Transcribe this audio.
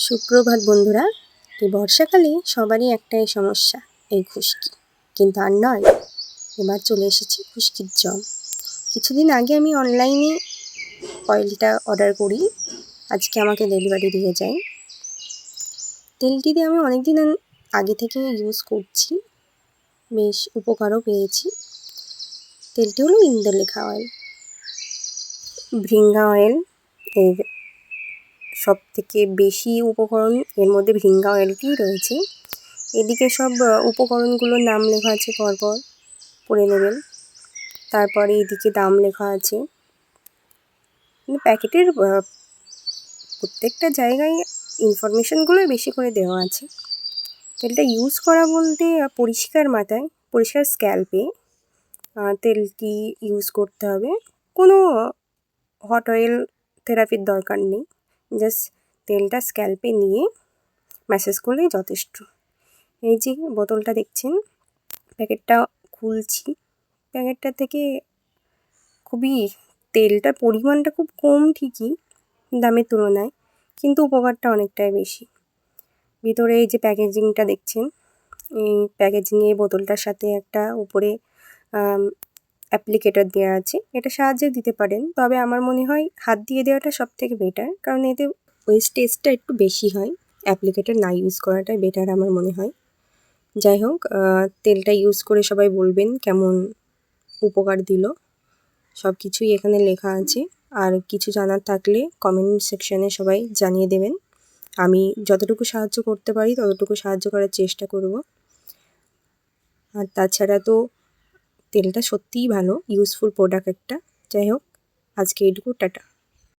সুপ্রভাত বন্ধুরা। এই বর্ষাকালে সবারই একটাই সমস্যা, এই খুশকি। কিন্তু আর নয়, এবার চলে এসেছে খুশকির জল। কিছুদিন আগে আমি অনলাইনে অয়েলটা অর্ডার করি, আজকে আমাকে ডেলিভারি দিয়ে যায়। তেলটি দিয়ে আমি অনেকদিন আগে থেকে ইউজ করছি, বেশ উপকারও পেয়েছি। তেলটি হলো ইন্দুলেখা অয়েল, ভৃঙ্গা অয়েল। এর সব থেকে বেশি উপকরণ এর মধ্যে ভৃঙ্গা অয়েলটিই রয়েছে। এদিকে সব উপকরণগুলোর নাম লেখা আছে, পরপর পড়ে নেবেন। তারপরে এদিকে দাম লেখা আছে। প্যাকেটের প্রত্যেকটা জায়গায় ইনফরমেশনগুলোই বেশি করে দেওয়া আছে। তেলটা ইউজ করা বলতে পরিষ্কার মাথায়, পরিষ্কার স্ক্যাল্পে তেলটি ইউজ করতে হবে। কোনো হট অয়েল থেরাপির দরকার নেই, জাস্ট তেলটা স্ক্যাল্পে নিয়ে ম্যাসাজ করলেই যথেষ্ট। এই যে বোতলটা দেখছেন, প্যাকেটটা খুলছি, প্যাকেটটা থেকে খুবই তেলটার পরিমাণটা খুব কম ঠিকই দামের তুলনায়, কিন্তু উপকারটা অনেকটাই বেশি। ভিতরে এই যে প্যাকেজিংটা দেখছেন, এই প্যাকেজিংয়ে বোতলটার সাথে একটা উপরে অ্যাপ্লিকেটর দেওয়া আছে। এটা সাহায্যে দিতে পারেন, তবে আমার মনে হয় হাত দিয়ে দেওয়াটা সবথেকে বেটার, কারণ এতে ওয়েস্টেজটা একটু বেশি হয়। অ্যাপ্লিকেটর না ইউজ করাটাই বেটার আমার মনে হয়। যাই হোক, তেলটা ইউজ করে সবাই বলবেন কেমন উপকার দিল। সব কিছুই এখানে লেখা আছে, আর কিছু জানার থাকলে কমেন্ট সেকশানে সবাই জানিয়ে দেবেন। আমি যতটুকু সাহায্য করতে পারি ততটুকু সাহায্য করার চেষ্টা করব। আর তাছাড়া তো তেলটা সত্যিই ভালো, ইউজফুল প্রোডাক্ট একটা। যাই হোক, আজকে এইটুকু, টাটা।